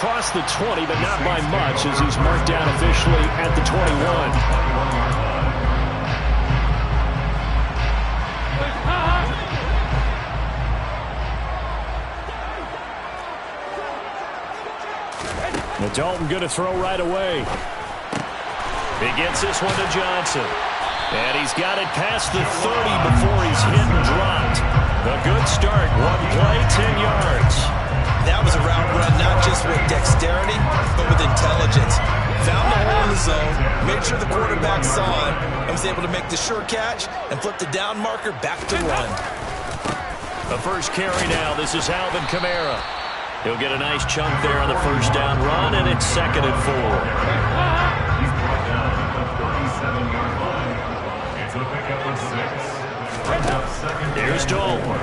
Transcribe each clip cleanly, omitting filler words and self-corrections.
Across the 20, but not by much as he's marked down officially at the 21. And Dalton going to throw right away. He gets this one to Johnson. And he's got it past the 30 before he's hit and dropped. A good start. One play, 10 yards. That was a route run not just with dexterity, but with intelligence. Found the hole in the zone, made sure the quarterback saw him, and was able to make the sure catch and flip the down marker back to run. The first carry now. This is Alvin Kamara. He'll get a nice chunk there on the first down run, and it's 2nd and 4. He's brought down at the 37-yard line. It's a pickup of 6. Here's Dalton.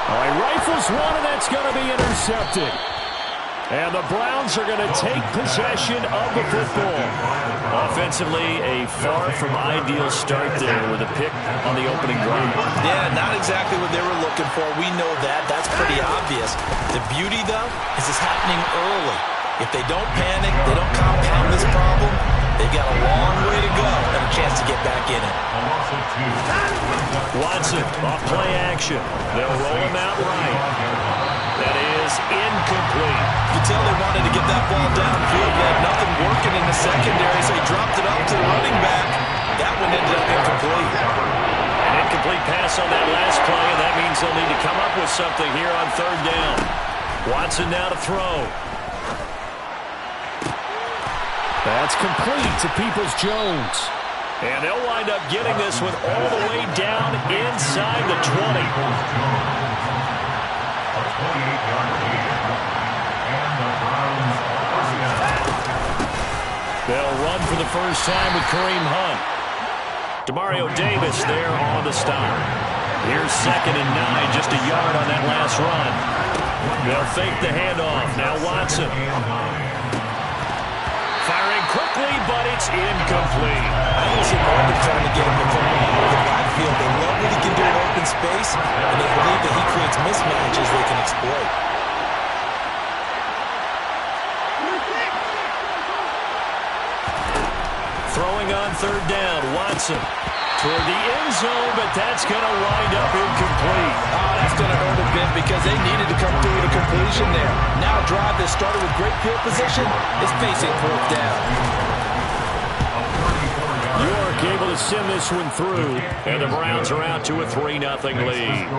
Oh, he rifles one, and that's going to be intercepted. And the Browns are going to take possession of the football. Offensively, a far from ideal start there with a pick on the opening drive. Yeah, not exactly what they were looking for. We know that. That's pretty obvious. The beauty, though, is it's happening early. If they don't panic, they don't compound this problem, they've got a long way to go and a chance to get back in it. Watson, off play action. They'll roll him out right. That is incomplete. You can tell they wanted to get that ball downfield. They had nothing working in the secondary, so he dropped it up to the running back. That one ended up incomplete. An incomplete pass on that last play, and that means they'll need to come up with something here on 3rd down. Watson now to throw. That's complete to Peoples-Jones. And they'll wind up getting this one all the way down inside the 20. They'll run for the first time with Kareem Hunt. Demario Davis there on the stop. Here's 2nd and 9, just a yard on that last run. They'll fake the handoff. Now Watson. Firing quickly, but it's incomplete. I don't see Martin trying to get him to come over the backfield. They love what he can do in open space, and they believe that he creates mismatches they can exploit. Throwing on 3rd down, Watson. Toward the end zone, but that's going to wind up incomplete. Oh, that's going to hurt a bit because they needed to come through with a completion there. Now a drive that started with great field position is facing 4th down. York able to send this one through, and the Browns are out to a 3-0 lead.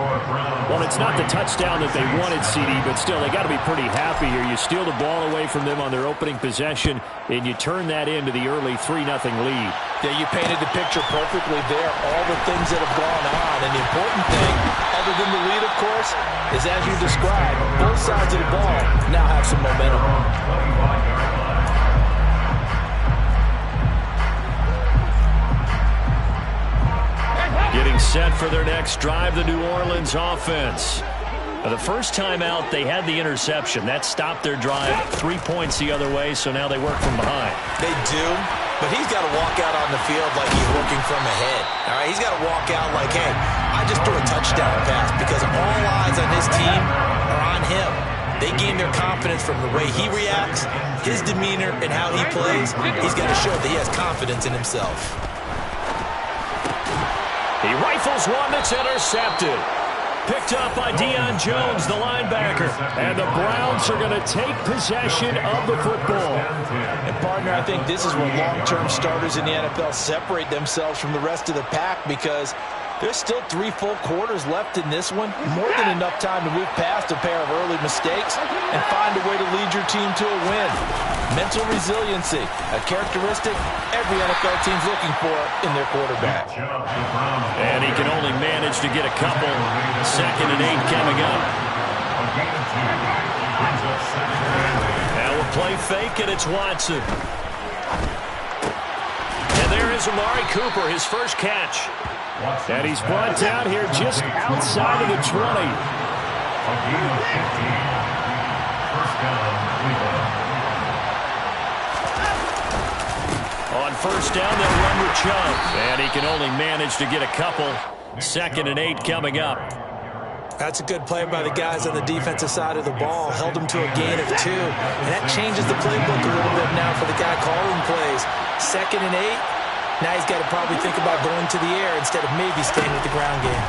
Well, it's not the touchdown that they wanted, CD, but still, they got to be pretty happy here. You steal the ball away from them on their opening possession, and you turn that into the early 3-0 lead. Yeah, you painted the picture perfectly there, all the things that have gone on. And the important thing, other than the lead, of course, is as you described, both sides of the ball now have some momentum. Getting set for their next drive, the New Orleans offense. The first time out, they had the interception. That stopped their drive 3 points the other way, so now they work from behind. They do, but he's got to walk out on the field like he's working from ahead. All right, he's got to walk out like, hey, I just threw a touchdown pass because all eyes on his team are on him. They gain their confidence from the way he reacts, his demeanor, and how he plays. He's got to show that he has confidence in himself. He rifles one that's intercepted. Picked up by Deion Jones, the linebacker. And the Browns are going to take possession of the football. And, partner, I think this is where long-term starters in the NFL separate themselves from the rest of the pack because there's still 3 full quarters left in this one. More than enough time to move past a pair of early mistakes and find a way to lead your team to a win. Mental resiliency, a characteristic every NFL team's looking for in their quarterback. And he can only manage to get a couple. 2nd and 8 coming up. Now we'll play fake, and it's Watson. And there is Amari Cooper, his first catch. And he's brought down here just outside of the 20. On first down, they'll run with Chubb. And he can only manage to get a couple. 2nd and 8 coming up. That's a good play by the guys on the defensive side of the ball. Held them to a gain of 2. And that changes the playbook a little bit now for the guy calling plays. 2nd and 8. Now he's got to probably think about going to the air instead of maybe staying with the ground game.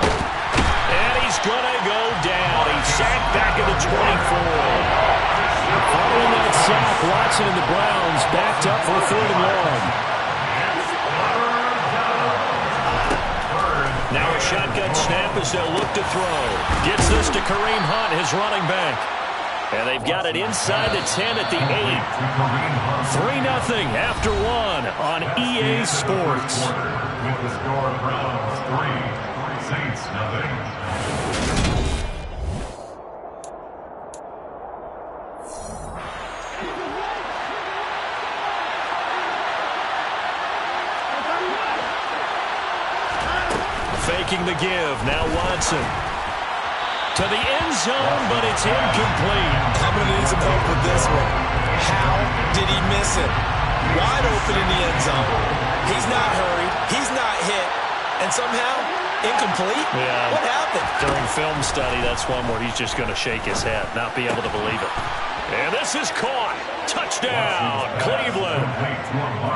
And he's going to go down. He's sacked back at the 24. Following that sack, Watson and the Browns backed up for 3rd and long. Now a shotgun snap as they'll look to throw. Gets this to Kareem Hunt, his running back. And they've got it inside the 10 at the 8. 3-0 after 1 on EA Sports. With the score, Browns 3, Saints 0. Faking the give. Now Watson. To the end zone, but it's incomplete. I'm going to need some help with this one. How did he miss it? Wide open in the end zone. He's not hurried. He's not hit. And somehow, incomplete? Yeah. What happened? During film study, that's one where he's just going to shake his head, not be able to believe it. And this is caught. Touchdown, Cleveland.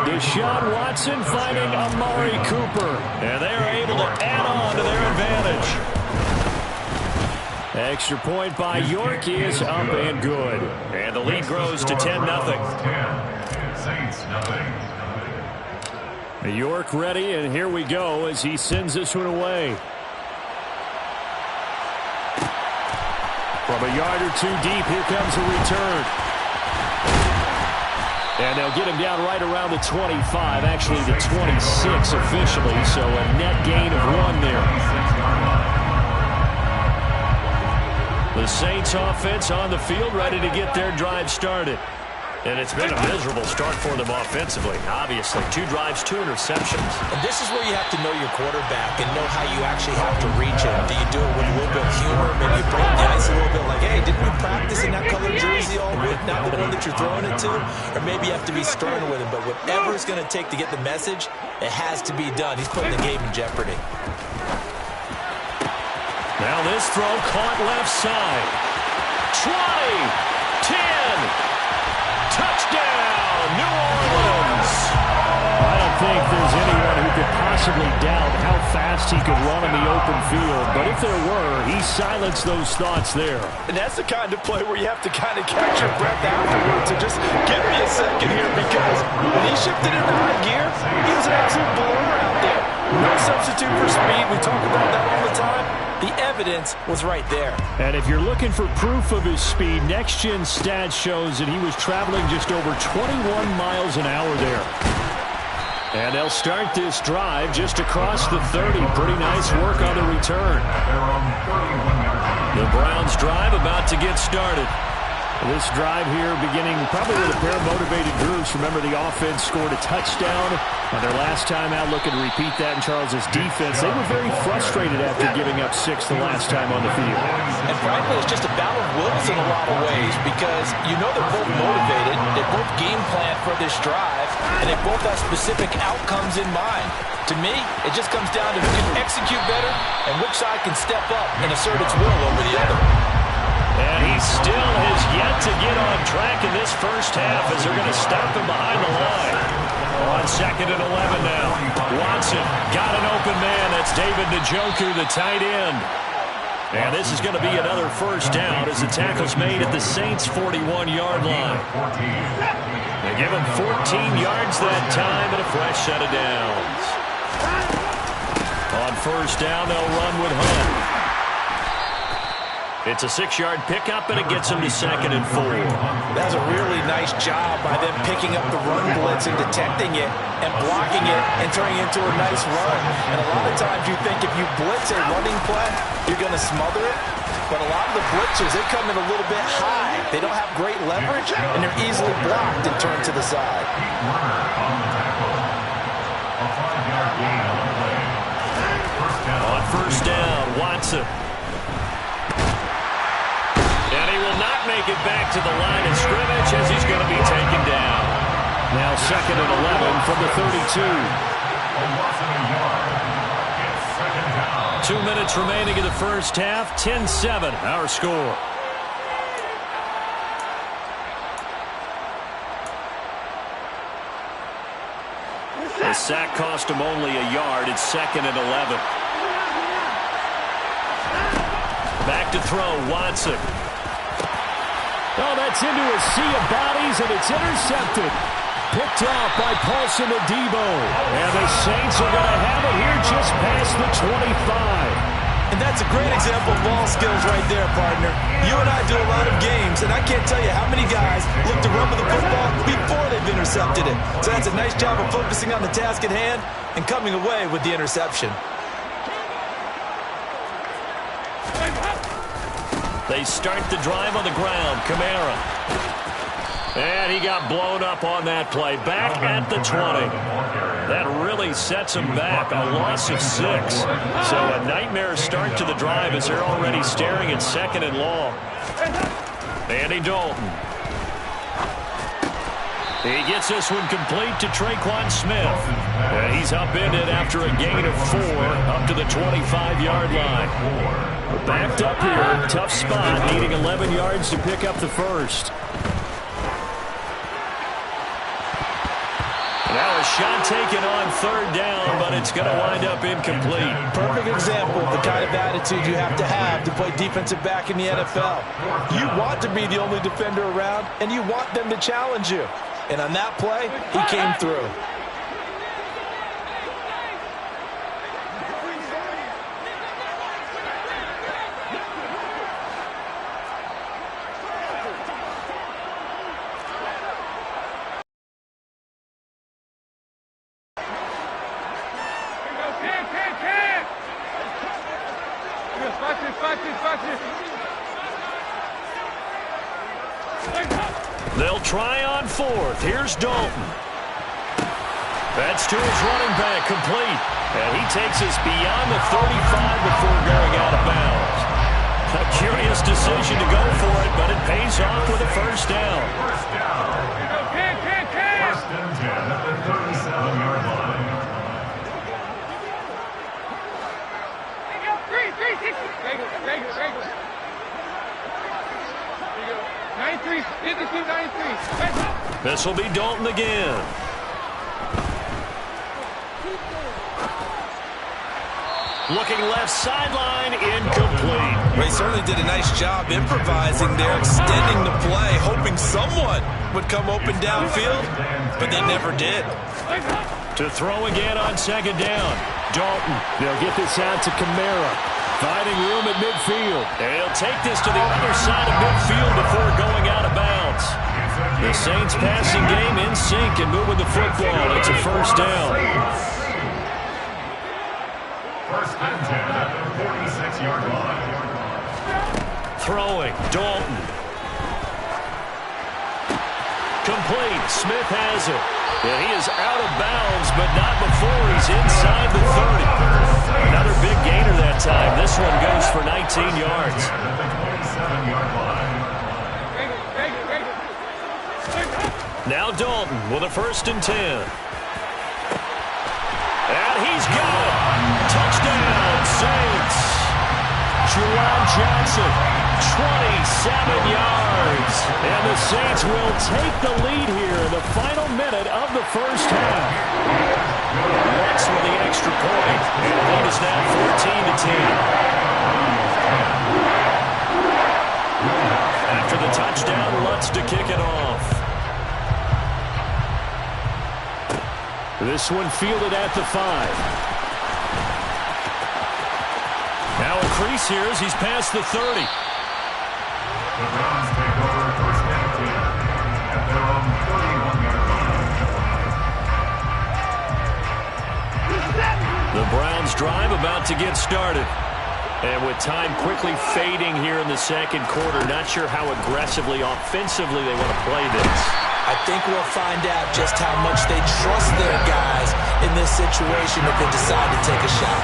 Deshaun Watson finding Amari Cooper. And they are able to add on to their advantage. Extra point by York is up and good. And the lead grows to 10-0. Saints 0. York ready, and here we go as he sends this one away. From a yard or 2 deep, here comes a return. And they'll get him down right around the 25, actually the 26 officially, so a net gain of 1 there. The Saints offense on the field ready to get their drive started. And it's been a miserable start for them offensively. Obviously, 2 drives, 2 interceptions. And this is where you have to know your quarterback and know how you actually have to reach him. Do you do it with a little bit of humor? Maybe you break the ice a little bit like, hey, didn't we practice in that colored jersey all week, not the one that you're throwing it to? Or maybe you have to be stern with him. But whatever it's going to take to get the message, it has to be done. He's putting the game in jeopardy. Now this throw caught left side. 20, 10. Touchdown, New Orleans! I don't think there's anyone who could possibly doubt how fast he could run in the open field. But if there were, he silenced those thoughts there. And that's the kind of play where you have to kind of catch your breath afterwards. So just give me a second here, because when he shifted into high gear, he was an absolute blower out there. No substitute for speed. We talk about that all the time. The evidence was right there. And if you're looking for proof of his speed, Next Gen Stats shows that he was traveling just over 21 miles an hour there. And they'll start this drive just across the 30. Pretty nice work on the return. The Browns drive about to get started. This drive here beginning probably with a pair of motivated groups. Remember, the offense scored a touchdown on their last time out, looking to repeat that in Charles's defense. They were very frustrated after giving up 6 the last time on the field. And frankly, it's just a battle of wills in a lot of ways, because you know they're both motivated, they both game plan for this drive, and they both have specific outcomes in mind. To me, it just comes down to who can execute better and which side can step up and assert its will over the other. And he still has yet to get on track in this first half as they're going to stop him behind the line. On 2nd and 11 now. Watson got an open man. That's David Njoku, the tight end. And this is going to be another first down as the tackle's made at the Saints' 41-yard line. They give him 14 yards that time and a fresh set of downs. On first down, they'll run with Hunt. It's a 6-yard pickup, and it gets him to 2nd and 4. That's a really nice job by them picking up the run blitz and detecting it and blocking it and turning it into a nice run. And a lot of times you think if you blitz a running play, you're going to smother it. But a lot of the blitzers, they come in a little bit high. They don't have great leverage, and they're easily blocked and turned to the side. On first down, Watson. And he will not make it back to the line of scrimmage as he's going to be taken down. Now 2nd and 11 from the 32. 2 minutes remaining in the first half. 10-7, our score. The sack cost him only a yard. It's 2nd and 11. Back to throw, Watson. Oh, that's into a sea of bodies, and it's intercepted. Picked off by Paulson Adebo. And the Saints are going to have it here just past the 25. And that's a great example of ball skills right there, partner. You and I do a lot of games, and I can't tell you how many guys look to run with the football before they've intercepted it. So that's a nice job of focusing on the task at hand and coming away with the interception. They start the drive on the ground. Kamara. And he got blown up on that play. Back at the 20. That really sets him back. A loss of 6. So a nightmare start to the drive as they're already staring at 2nd and long. Andy Dalton. He gets this one complete to Traquan Smith. And he's upended after a gain of 4 up to the 25-yard line. Backed up here. Tough spot. Needing 11 yards to pick up the first. Now a shot taken on 3rd down, but it's going to wind up incomplete. Perfect example of the kind of attitude you have to play defensive back in the NFL. You want to be the only defender around, and you want them to challenge you. And on that play, he came through. They'll try on 4th. Here's Dalton. That's to his running back, complete. And he takes us beyond the 35 before going out of bounds. A curious decision to go for it, but it pays off with a first down. First and 10 at the 37-yard line. This will be Dalton again. Looking left sideline, incomplete. They certainly did a nice job improvising there, extending the play, hoping someone would come open downfield, but they never did. To throw again on 2nd down. Dalton. They'll get this out to Kamara. Finding room at midfield. And he'll take this to the other side of midfield before going out of bounds. The Saints passing game in sync and moving the football. It's a first down. First and 10 at the 46-yard line. Throwing. Dalton. Complete. Smith has it. And he is out of bounds, but not before he's inside the 30. Another big gainer that time. This one goes for 19 yards. Now Dalton with a 1st and 10. And he's got it. Touchdown, Saints. Juwan Johnson, 27 yards. And the Saints will take the lead here in the final minute of the first half. Lutz with the extra point. And the lead is now 14-10. After the touchdown, Lutz to kick it off. This one fielded at the 5. Now a crease here as he's past the 30. The Browns take over 1st and 10 at their own 31-yard line. The Browns drive about to get started. And with time quickly fading here in the 2nd quarter, not sure how aggressively, offensively they want to play this. I think we'll find out just how much they trust their guys in this situation if they decide to take a shot.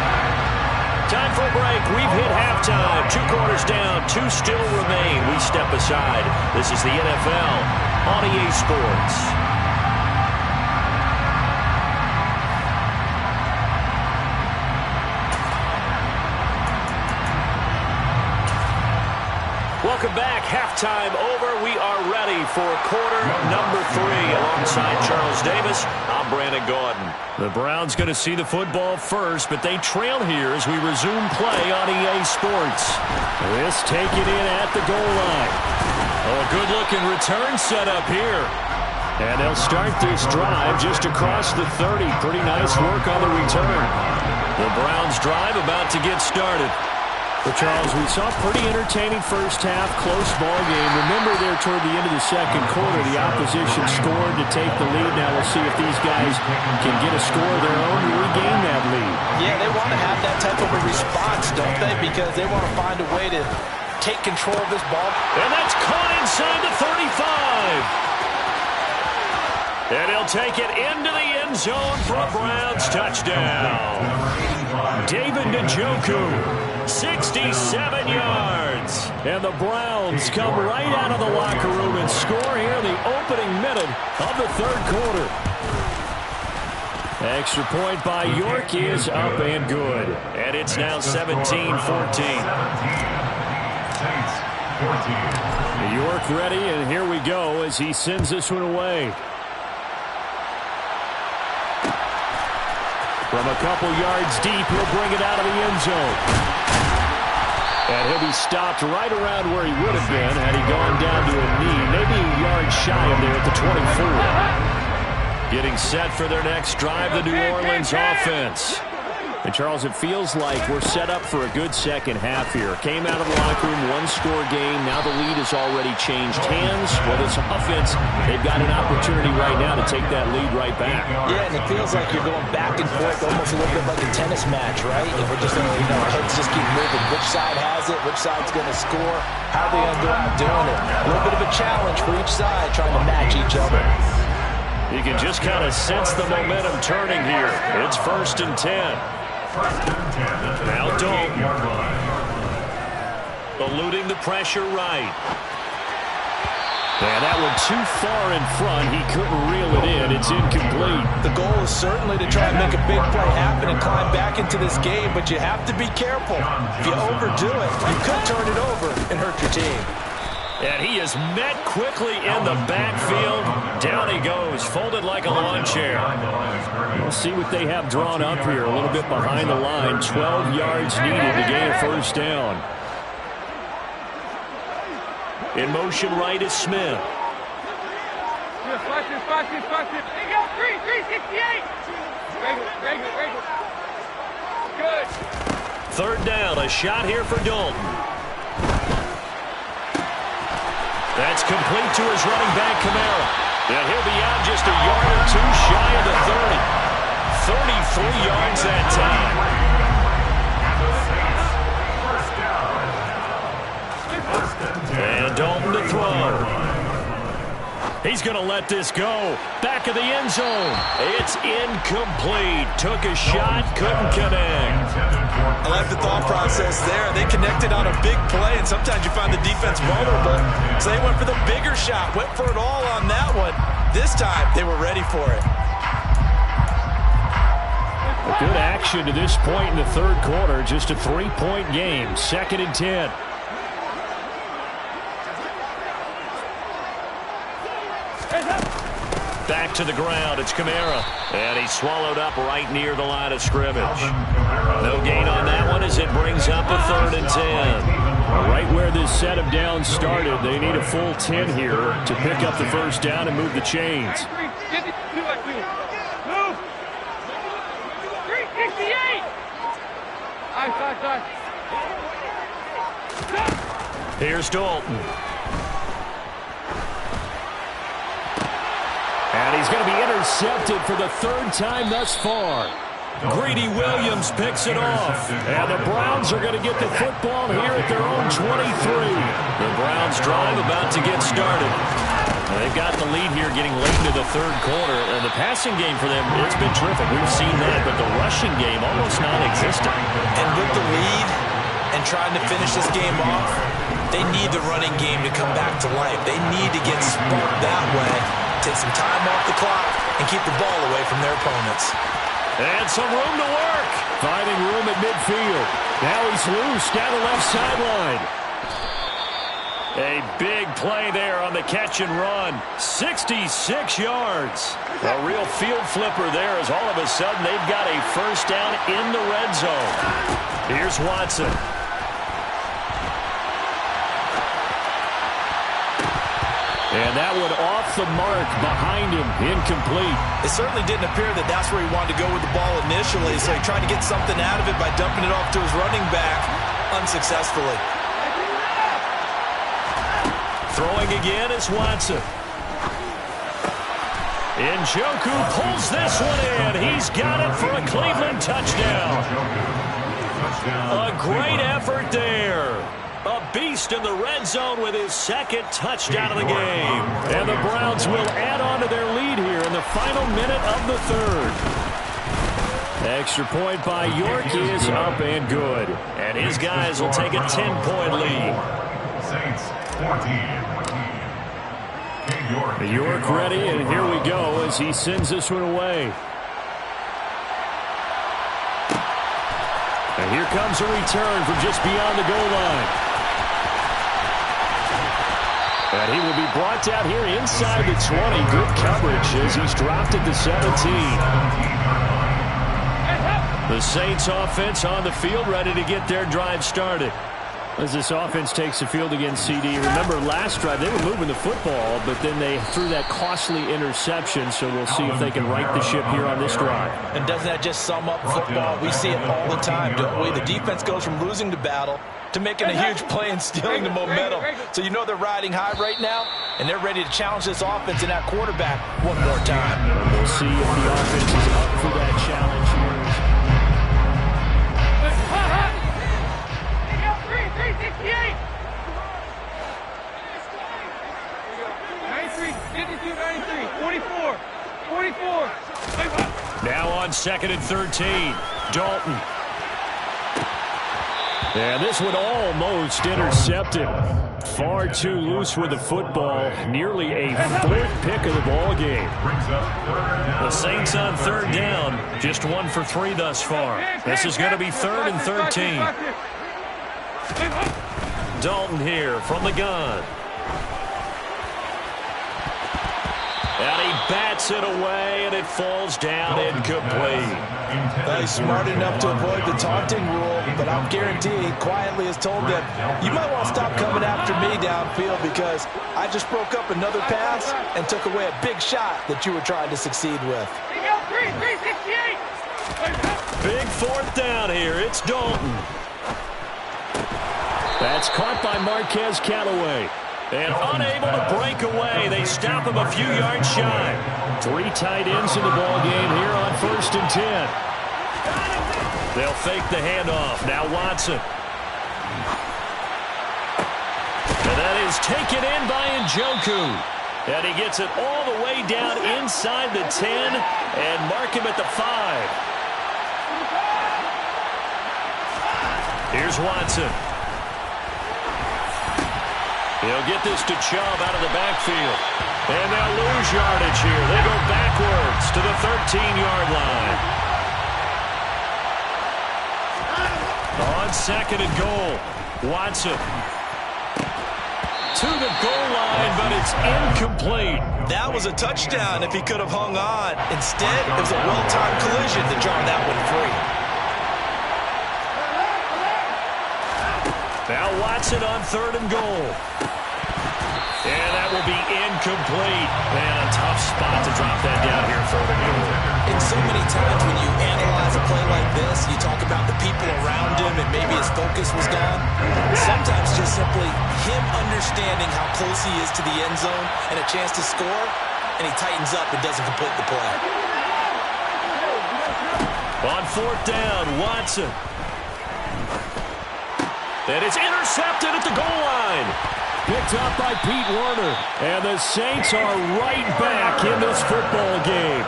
Time for a break. We've hit halftime. 2 quarters down, 2 still remain. We step aside. This is the NFL on EA Sports. halftime over. We are ready for quarter number 3. Alongside Charles Davis, I'm Brandon Gaudin. The Browns going to see the football first, but they trail here as we resume play on EA Sports. This taken in at the goal line. Oh, a good-looking return set up here. And they'll start this drive just across the 30. Pretty nice work on the return. The Browns drive about to get started. Well, Charles, we saw a pretty entertaining first half, close ball game. Remember there toward the end of the second quarter, the opposition scored to take the lead. Now we'll see if these guys can get a score of their own to regain that lead. Yeah, they want to have that type of a response, don't they? Because they want to find a way to take control of this ball. And that's caught inside the 35. And he'll take it into the end zone for a Browns touchdown. David Njoku, 67 yards. And the Browns come right out of the locker room and score here in the opening minute of the third quarter. Extra point by York is up and good. And it's now 17-14. York ready, and here we go as he sends this one away. From a couple yards deep, he'll bring it out of the end zone. And he'll be stopped right around where he would have been had he gone down to a knee, maybe a yard shy of there at the 24. Getting set for their next drive, the New Orleans offense. And, Charles, it feels like we're set up for a good second half here. Came out of the locker room, one-score game. Now the lead has already changed hands. Well, this offense, they've got an opportunity right now to take that lead right back. Yeah, and it feels like you're going back and forth, almost a little bit like a tennis match, right? And we're just, our heads just keep moving. Which side has it? Which side's going to score? How are they going to go out doing it? A little bit of a challenge for each side, trying to match each other. You can just kind of sense the momentum turning here. It's 1st and 10. Now Dalton. Eluding the pressure right. And that one too far in front. He couldn't reel it in. It's incomplete. The goal is certainly to try and make a big play happen and climb back into this game, but you have to be careful. If you overdo it, you could turn it over and hurt your team. And he is met quickly in the backfield. Down he goes, folded like a lawn chair. We'll see what they have drawn up here. A little bit behind the line. 12 yards needed to gain a first down. In motion right is Smith. They go 368. Good. Third down, a shot here for Dalton. That's complete to his running back, Kamara. And he'll be out just a yard or two shy of the 30. 33 yards that time. And Dalton to throw. He's going to let this go. Back of the end zone. It's incomplete. Took a shot, couldn't connect. I like the thought process there. They connected on a big play, and sometimes you find the defense vulnerable. So they went for the bigger shot, went for it all on that one. This time, they were ready for it. A good action to this point in the third quarter. Just a 3-point game. 2nd and 10. Back to the ground, it's Kamara. And he's swallowed up right near the line of scrimmage. No gain on that one as it brings up a 3rd and 10. Right where this set of downs started, they need a full 10 here to pick up the first down and move the chains. 368. Here's Dalton. And he's going to be intercepted for the 3rd time thus far. Greedy Williams picks it off. And the Browns are going to get the football here at their own 23. The Browns drive about to get started. They've got the lead here getting late into the third quarter. And the passing game for them, it's been terrific. We've seen that, but the rushing game almost non-existent. And with the lead and trying to finish this game off, they need the running game to come back to life. They need to get sparked that way, take some time off the clock, and keep the ball away from their opponents. And some room to work. Finding room at midfield. Now he's loose down the left sideline. A big play there on the catch and run. 66 yards. A real field flipper there as all of a sudden they've got a first down in the red zone. Here's Watson. And that one off the mark behind him. Incomplete. It certainly didn't appear that that's where he wanted to go with the ball initially, so he tried to get something out of it by dumping it off to his running back unsuccessfully. Throwing again is Watson. Njoku pulls this one in. He's got it for a Cleveland touchdown. A great effort there. A beast in the red zone with his second touchdown of the game. And the Browns will add on to their lead here in the final minute of the third. Extra point by York is up and good. And his guys will take a 10-point lead. Saints 14. York ready, and here we go as he sends this one away. And here comes a return from just beyond the goal line. And he will be brought down here inside the 20. Good coverage as he's dropped at the 17. The Saints offense on the field ready to get their drive started. As this offense takes the field against CD. Remember last drive they were moving the football, but then they threw that costly interception, so we'll see if they can right the ship here on this drive. And doesn't that just sum up football? We see it all the time, don't we? The defense goes from losing the battle to making a huge play and stealing the momentum. So you know they're riding high right now, and they're ready to challenge this offense and that quarterback one more time. And we'll see if the offense is up for that challenge here. 368! 93, 52, 93, 44, 44. Now on 2nd and 13. Dalton. And this one almost intercepted. Far too loose with the football. Nearly a fourth pick of the ball game. The Saints on 3rd down. Just 1 for 3 thus far. This is going to be 3rd and 13. Dalton here from the gun. And he bats it away, and it falls down incomplete. He's smart enough to avoid the taunting rule, but I'll guarantee he quietly has told them, you might want to stop coming after me downfield because I just broke up another pass and took away a big shot that you were trying to succeed with. 368! Big 4th down here. It's Dalton. That's caught by Marquez Callaway. And unable to break away. They stop him a few yards shy. 3 tight ends in the ball game here on 1st and 10. They'll fake the handoff. Now Watson. And that is taken in by Njoku. And he gets it all the way down inside the 10 and mark him at the 5. Here's Watson. He'll get this to Chubb out of the backfield. And they'll lose yardage here. They go backwards to the 13-yard line. On 2nd and goal, Watson. To the goal line, but it's incomplete. That was a touchdown if he could have hung on. Instead, it was a well-timed collision to draw that one free. Now Watson on 3rd and goal. And that will be incomplete. Man, a tough spot to drop that down here, 3rd and goal. And so many times when you analyze a play like this, you talk about the people around him and maybe his focus was gone. Sometimes just simply him understanding how close he is to the end zone and a chance to score, and he tightens up and doesn't complete the play. On 4th down, Watson. And it's intercepted at the goal line. Picked up by Pete Werner. And the Saints are right back in this football game.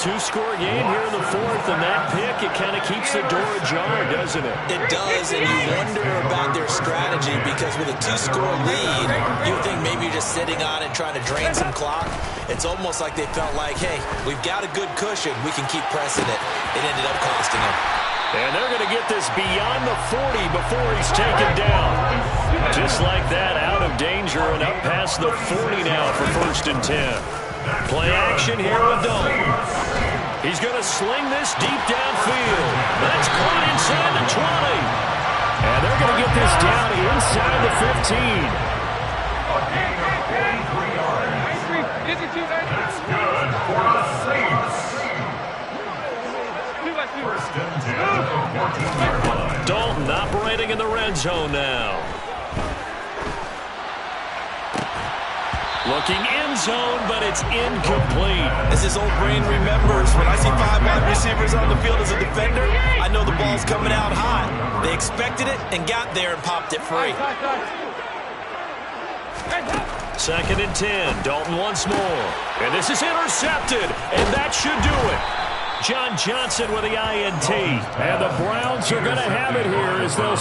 2-score game here in the 4th, and that pick, it kind of keeps the door ajar, doesn't it? It does, and you wonder about their strategy because with a 2-score lead, you think maybe you're just sitting on it trying to drain some clock. It's almost like they felt like, hey, we've got a good cushion. We can keep pressing it. It ended up costing them. And they're going to get this beyond the 40 before he's taken down. Just like that, out of danger and up past the 40 now for 1st and 10. Play action here with Dalton. He's going to sling this deep downfield. That's caught inside the 20. And they're going to get this down inside the 15. That's good for the Saints. First and 10 at the 14-yard line. Dalton operating in the red zone now. Looking end zone, but it's incomplete. As his old brain remembers, when I see 5 wide receivers on the field as a defender, I know the ball's coming out hot. They expected it and got there and popped it free. 2nd and 10. Dalton once more. And this is intercepted. And that should do it. John Johnson with the INT. And the Browns are going to have it here as they'll...